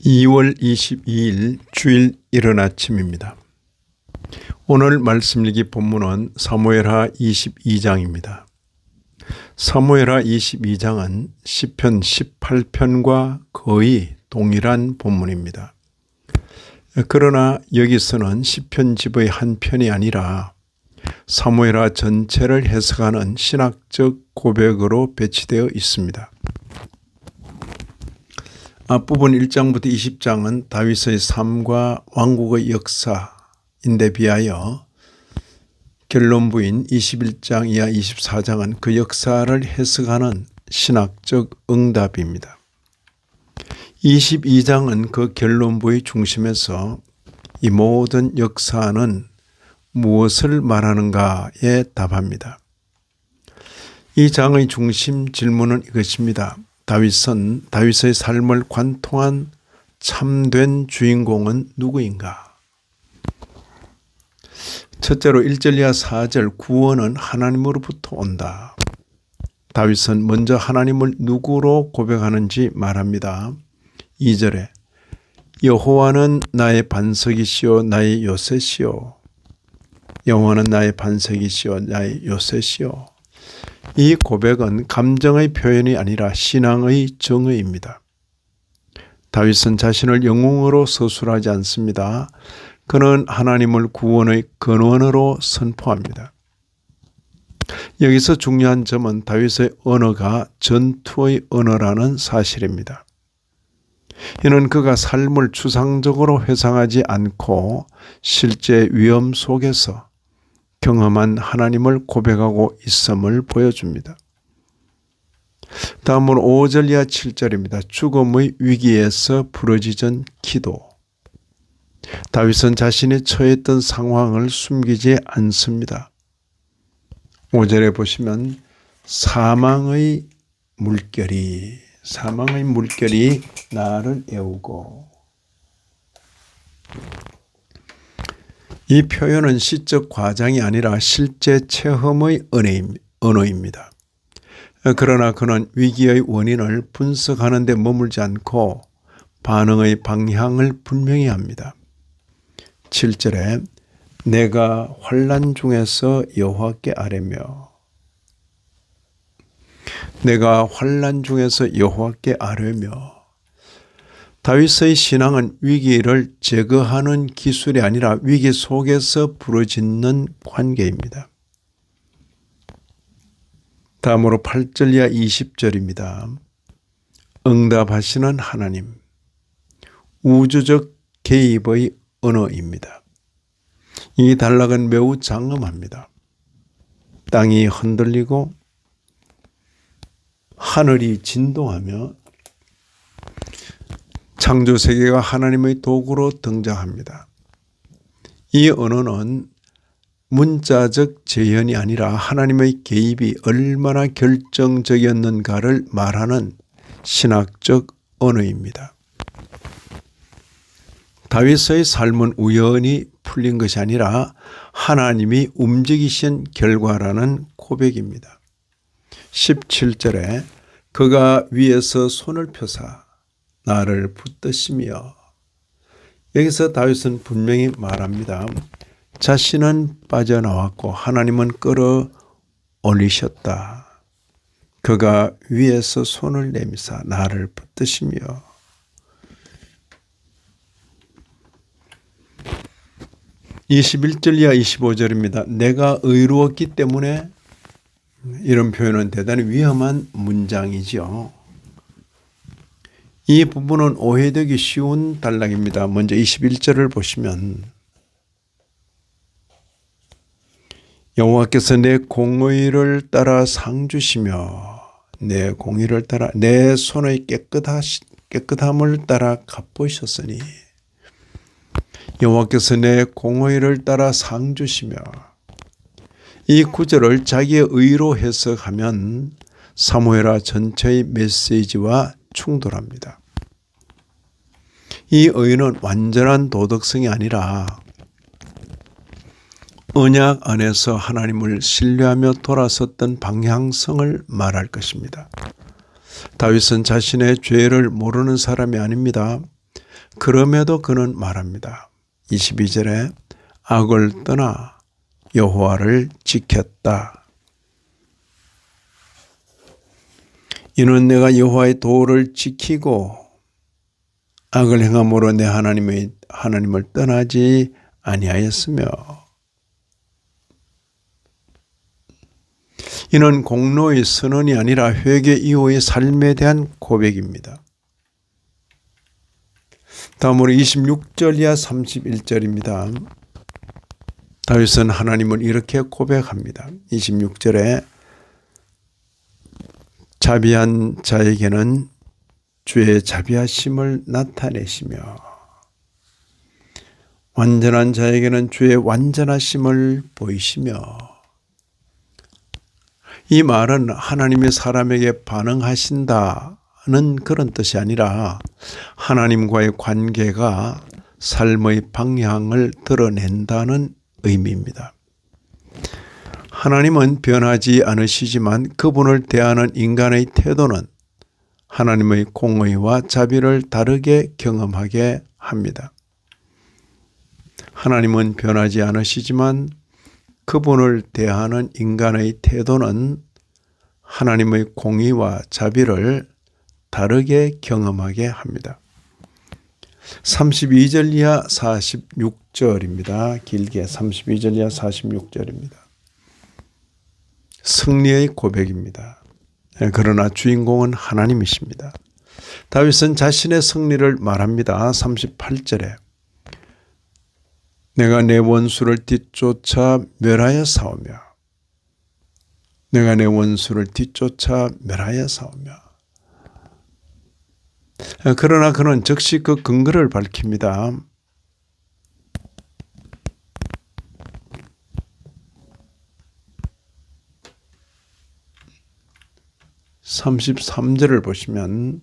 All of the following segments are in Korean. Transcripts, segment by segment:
2월 22일 주일 이른 아침입니다. 오늘 말씀 읽기 본문은 사무엘하 22장입니다. 사무엘하 22장은 시편 18편과 거의 동일한 본문입니다. 그러나 여기서는 시편집의 한 편이 아니라 사무엘하 전체를 해석하는 신학적 고백으로 배치되어 있습니다. 앞부분 1장부터 20장은 다윗의 삶과 왕국의 역사인데 비하여 결론부인 21장 이하 24장은 그 역사를 해석하는 신학적 응답입니다. 22장은 그 결론부의 중심에서 이 모든 역사는 무엇을 말하는가에 답합니다. 이 장의 중심 질문은 이것입니다. 다윗은 다윗의 삶을 관통한 참된 주인공은 누구인가? 첫째로 1절 이하 4절 구원은 하나님으로부터 온다. 다윗은 먼저 하나님을 누구로 고백하는지 말합니다. 2절에 여호와는 나의 반석이시오 나의 요새시오. 여호와는 나의 반석이시오 나의 요새시오. 이 고백은 감정의 표현이 아니라 신앙의 정의입니다. 다윗은 자신을 영웅으로 서술하지 않습니다. 그는 하나님을 구원의 근원으로 선포합니다. 여기서 중요한 점은 다윗의 언어가 전투의 언어라는 사실입니다. 이는 그가 삶을 추상적으로 회상하지 않고 실제 위험 속에서 경험한 하나님을 고백하고 있음을 보여줍니다. 다음으로 5절 이하 7절입니다. 죽음의 위기에서 부르짖은 기도. 다윗은 자신이 처했던 상황을 숨기지 않습니다. 5절에 보시면 사망의 물결이 나를 애우고. 이 표현은 시적 과장이 아니라 실제 체험의 언어입니다. 그러나 그는 위기의 원인을 분석하는 데 머물지 않고 반응의 방향을 분명히 합니다. 7절에 내가 환난 중에서 여호와께 아뢰며 다윗의 신앙은 위기를 제거하는 기술이 아니라 위기 속에서 부르짖는 관계입니다. 다음으로 8절 이하 20절입니다. 응답하시는 하나님, 우주적 개입의 언어입니다. 이 단락은 매우 장엄합니다. 땅이 흔들리고 하늘이 진동하며 창조세계가 하나님의 도구로 등장합니다. 이 언어는 문자적 재현이 아니라 하나님의 개입이 얼마나 결정적이었는가를 말하는 신학적 언어입니다. 다윗의 삶은 우연히 풀린 것이 아니라 하나님이 움직이신 결과라는 고백입니다. 17절에 그가 위에서 손을 펴사 나를 붙드시며. 여기서 다윗은 분명히 말합니다. 자신은 빠져나왔고 하나님은 끌어올리셨다. 그가 위에서 손을 내미사 나를 붙드시며. 21절 이하 25절입니다. 내가 의로웠기 때문에. 이런 표현은 대단히 위험한 문장이죠. 이 부분은 오해되기 쉬운 단락입니다. 먼저 21절을 보시면 여호와께서 내 공의를 따라 상 주시며 내 공의를 따라 내 손의 깨끗함을 따라 갚으셨으니. 여호와께서 내 공의를 따라 상 주시며. 이 구절을 자기의 의로 해석하면 사무엘하 전체의 메시지와 충돌합니다. 이 의는 완전한 도덕성이 아니라 언약 안에서 하나님을 신뢰하며 돌아섰던 방향성을 말할 것입니다. 다윗은 자신의 죄를 모르는 사람이 아닙니다. 그럼에도 그는 말합니다. 22절에 악을 떠나 여호와를 지켰다. 이는 내가 여호와의 도를 지키고 악을 행함으로 내 하나님을 떠나지 아니하였으며, 이는 공로의 선언이 아니라 회개 이후의 삶에 대한 고백입니다. 다음으로 26절 이하 31절입니다. 다윗은 하나님을 이렇게 고백합니다. 26절에 자비한 자에게는 주의 자비하심을 나타내시며 완전한 자에게는 주의 완전하심을 보이시며, 이 말은 하나님이 사람에게 반응하신다는 그런 뜻이 아니라 하나님과의 관계가 삶의 방향을 드러낸다는 의미입니다. 하나님은 변하지 않으시지만 그분을 대하는 인간의 태도는 하나님의 공의와 자비를 다르게 경험하게 합니다. 하나님은 변하지 않으시지만 그분을 대하는 인간의 태도는 하나님의 공의와 자비를 다르게 경험하게 합니다. 32절 이하 46절입니다. 길게 32절 이하 46절입니다. 승리의 고백입니다. 그러나 주인공은 하나님이십니다. 다윗은 자신의 승리를 말합니다. 38절에 내가 내 원수를 뒤쫓아 멸하여 싸우며, 내가 내 원수를 뒤쫓아 멸하여 싸우며. 그러나 그는 즉시 그 근거를 밝힙니다. 33절을 보시면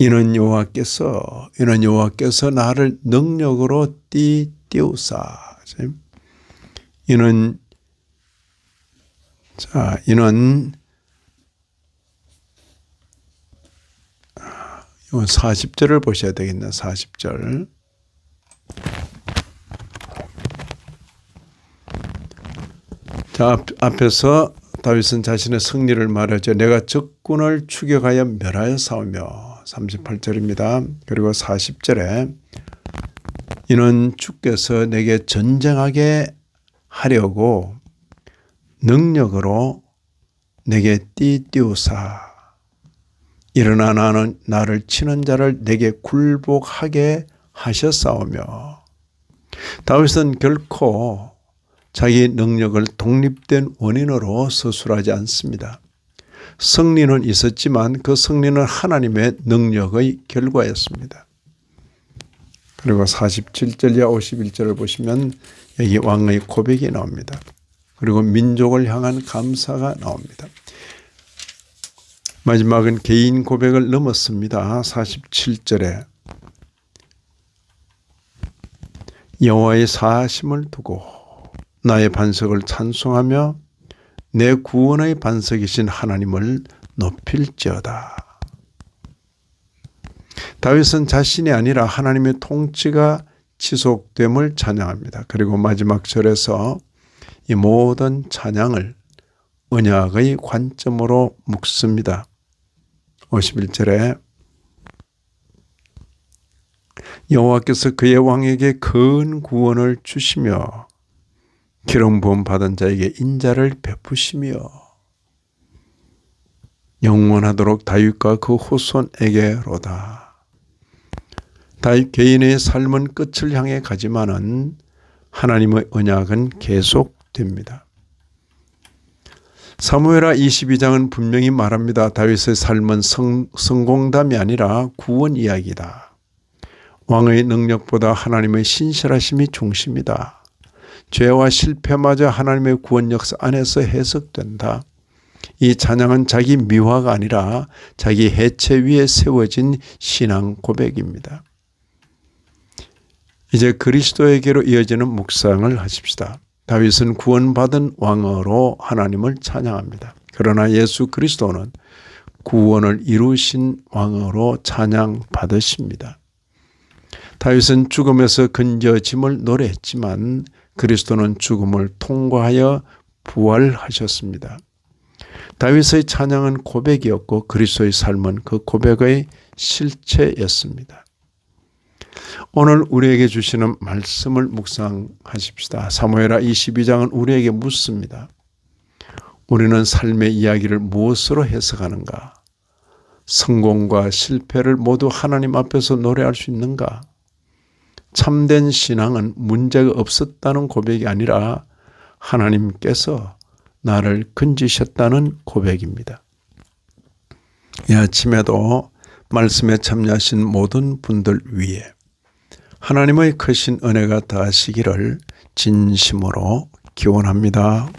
이는 여호와께서 나를 능력으로 띄우사. 이는 40절을 보셔야 되겠네. 40절. 자, 앞에서 다윗은 자신의 승리를 말하죠. 내가 적군을 추격하여 멸하여 싸우며. 38절입니다. 그리고 40절에 이는 주께서 내게 전쟁하게 하려고 능력으로 내게 띄우사. 일어나 나는 나를 치는 자를 내게 굴복하게 하셨사오며. 다윗은 결코 자기 능력을 독립된 원인으로 서술하지 않습니다. 승리는 있었지만 그 승리는 하나님의 능력의 결과였습니다. 그리고 47절 이하 51절을 보시면 여기 왕의 고백이 나옵니다. 그리고 민족을 향한 감사가 나옵니다. 마지막은 개인 고백을 넘었습니다. 47절에 여호와의 사하심을 두고 나의 반석을 찬송하며 내 구원의 반석이신 하나님을 높일지어다. 다윗은 자신이 아니라 하나님의 통치가 지속됨을 찬양합니다. 그리고 마지막 절에서 이 모든 찬양을 언약의 관점으로 묵습니다. 51절에 여호와께서 그의 왕에게 큰 구원을 주시며 기름 부음 받은 자에게 인자를 베푸시며 영원하도록 다윗과 그 후손에게로다. 다윗 개인의 삶은 끝을 향해 가지만은 하나님의 언약은 계속됩니다. 사무엘하 22장은 분명히 말합니다. 다윗의 삶은 성공담이 아니라 구원 이야기다. 왕의 능력보다 하나님의 신실하심이 중심이다. 죄와 실패마저 하나님의 구원 역사 안에서 해석된다. 이 찬양은 자기 미화가 아니라 자기 해체 위에 세워진 신앙 고백입니다. 이제 그리스도에게로 이어지는 묵상을 하십시다. 다윗은 구원받은 왕으로 하나님을 찬양합니다. 그러나 예수 그리스도는 구원을 이루신 왕으로 찬양받으십니다. 다윗은 죽음에서 건져짐을 노래했지만 그리스도는 죽음을 통과하여 부활하셨습니다. 다윗의 찬양은 고백이었고 그리스도의 삶은 그 고백의 실체였습니다. 오늘 우리에게 주시는 말씀을 묵상하십시다. 사무엘하 22장은 우리에게 묻습니다. 우리는 삶의 이야기를 무엇으로 해석하는가? 성공과 실패를 모두 하나님 앞에서 노래할 수 있는가? 참된 신앙은 문제가 없었다는 고백이 아니라 하나님께서 나를 건지셨다는 고백입니다. 이 아침에도 말씀에 참여하신 모든 분들 위해 하나님의 크신 은혜가 다하시기를 진심으로 기원합니다.